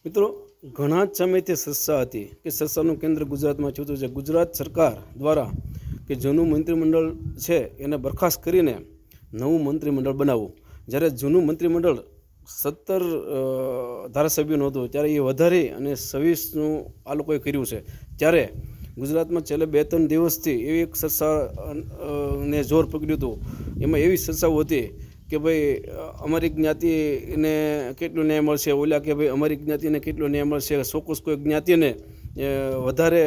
મિત્રો, ઘણા જ સમયથી સરસા હતી કે સરસાનું કેન્દ્ર ગુજરાતમાં થયું છે. ગુજરાત સરકાર દ્વારા કે જૂનું મંત્રીમંડળ છે એને બરખાસ્ત કરીને નવું મંત્રીમંડળ બનાવવું. જ્યારે જૂનું મંત્રીમંડળ 17 ધારાસભ્યોનું હતું ત્યારે એ વધારી અને 26નું આ લોકોએ કર્યું છે. ત્યારે ગુજરાતમાં છેલ્લે 2-3 દિવસથી એવી એક સરસા ને જોર પકડ્યું હતું. એમાં એવી સરસાઓ હતી કે ભાઈ અમારી જ્ઞાતિને કેટલું ન્યાય મળશે, ઓલા કે ભાઈ અમારી જ્ઞાતિને કેટલો ન્યાય મળશે, ચોક્કસ કોઈ જ્ઞાતિને વધારે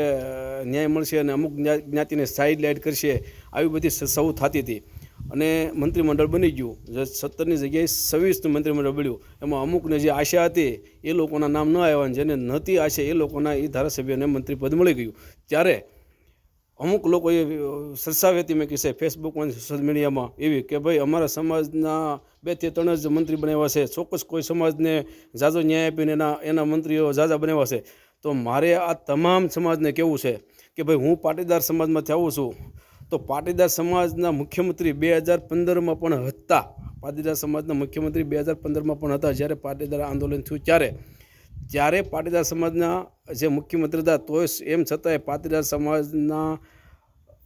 ન્યાય મળશે અને અમુક જ્ઞાતિને સાઈડ લાઇટ કરશે. આવી બધી સરસાઓ થતી હતી અને મંત્રીમંડળ બની ગયું. 17ની જગ્યાએ 26નું મંત્રીમંડળ બન્યું. એમાં અમુકને જે આશા હતી એ લોકોના નામ ન આવ્યા અને જેને નહોતી આશા એ લોકોના એ ધારાસભ્યોને મંત્રીપદ મળી ગયું. ત્યારે અમુક લોકોએ સરસા વેતી મૂકી છે ફેસબુકમાં, સોશિયલ મીડિયામાં એવી કે ભાઈ અમારા સમાજના 2-3 જ મંત્રી બનાવ્યા છે, ચોક્કસ કોઈ સમાજને ઝાઝો ન્યાય આપીને એના મંત્રીઓ ઝાઝા બનાવ્યા છે. તો મારે આ તમામ સમાજને કહેવું છે કે ભાઈ હું પાટીદાર સમાજમાંથી આવું છું તો પાટીદાર સમાજના મુખ્યમંત્રી 2015માં પણ હતા. પાટીદાર સમાજના મુખ્યમંત્રી 2015માં પણ હતા. જ્યારે પાટીદાર આંદોલન થયું ત્યારે પાટીદાર સમાજના જે મુખ્યમંત્રી હતા તોય એમ છતાંય પાટીદાર સમાજના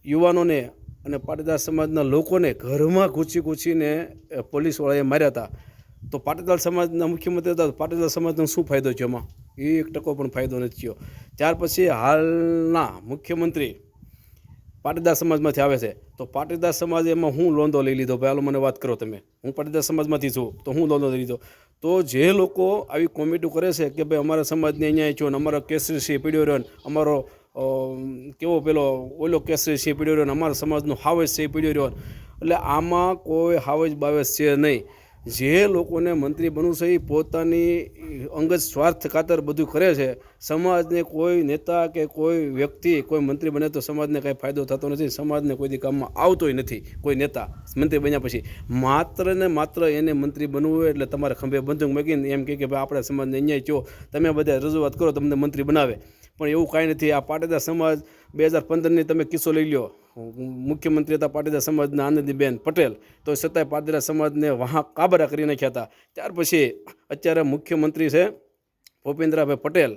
યુવાનોને અને પાટીદાર સમાજના લોકોને ઘરમાં ઘૂસીને પોલીસવાળાએ માર્યા હતા. તો પાટીદાર સમાજના મુખ્યમંત્રી હતા તો પાટીદાર સમાજનો શું ફાયદો થયો? એમાં 1% પણ ફાયદો નથી થયો. ત્યાર પછી હાલના મુખ્યમંત્રી પાટીદાર સમાજમાંથી આવે છે તો પાટીદાર સમાજ એમાં હું લોંધો લઈ લીધો? ભાઈ હાલો મને વાત કરો તમે. હું પાટીદાર સમાજમાંથી છું તો હું લોંધો લઈ લીધો? તો જે લોકો આવી કોમેન્ટો કરે છે કે ભાઈ અમારા સમાજને અન્યાય થયો ને અમારો કેસરી સિંહ પીડ્યો રહ્યો ને અમારો કેવો પેલો ઓલો કેસરી સિંહ પીડ્યો રહ્યો ને અમારા સમાજનો હાવેજ સિંહ પીડ્યો રહ્યો, એટલે આમાં કોઈ હાવેજ બાવેજ છે નહીં. જે લોકોને મંત્રી બનવું છે એ પોતાની અંગત સ્વાર્થ ખાતર બધું કરે છે. સમાજને કોઈ નેતા કે કોઈ વ્યક્તિ કોઈ મંત્રી બને તો સમાજને કાંઈ ફાયદો થતો નથી. સમાજને કોઈ દી કામમાં આવતોય નથી કોઈ નેતા મંત્રી બન્યા પછી. માત્ર ને માત્ર એને મંત્રી બનવું હોય એટલે તમારે ખંભે બંદૂક મૂકીને એમ કે ભાઈ આપણા સમાજને અન્યાય થયો, તમે બધા રજૂઆત કરો તમને મંત્રી બનાવે. પણ એવું કાંઈ નથી. આ પાટીદાર સમાજ 2015ની તમે કિસ્સો લઈ લો. મુખ્યમંત્રી હતા પાટીદાર સમાજના આનંદીબેન પટેલ, તો છતાંય પાટીદાર સમાજને વહાં કાબરા કરી નાખ્યા હતા. ત્યાર પછી અત્યારે મુખ્યમંત્રી છે ભૂપેન્દ્રભાઈ પટેલ,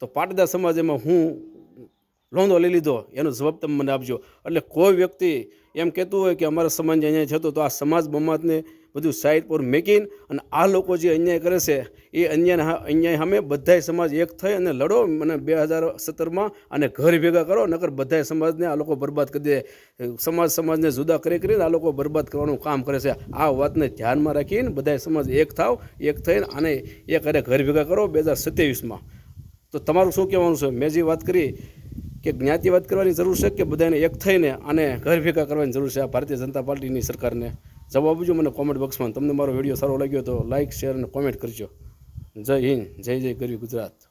તો પાટીદાર સમાજ એમાં હું લોંધો લઈ લીધો એનો જવાબ તમે મને આપજો. એટલે કોઈ વ્યક્તિ એમ કહેતું હોય કે અમારા સમાજને અન્યાય થતો તો આ સમાજ બમાતને બધું સાઈડ પર મેકીને અને આ લોકો જે અન્યાય કરે છે એ અન્યાય સામે બધાય સમાજ એક થઈ અને લડો અને 2017માં અને ઘર ભેગા કરો. નકર બધાય સમાજને આ લોકો બરબાદ કરી દે. સમાજને જુદા કરીને આ લોકો બરબાદ કરવાનું કામ કરે છે. આ વાતને ધ્યાનમાં રાખીને બધાય સમાજ એક થાવ, એક થઈને આને એક હારે ઘર ભેગા કરો 2027માં. તો તમારું શું કહેવાનું છે? મેં જે વાત કરી કે જ્ઞાતિવાદ કરવાની જરૂર છે કે બધાને એક થઈને આને ઘર ભેગા કરવાની જરૂર છે આ ભારતીય જનતા પાર્ટીની સરકારને? જવાબ આપજો મને કોમેન્ટ બોક્સમાં. તમને મારો વિડીયો સારો લાગ્યો તો લાઇક, શેર અને કોમેન્ટ કરજો. જય હિન્દ, જય જય ગરવી ગુજરાત.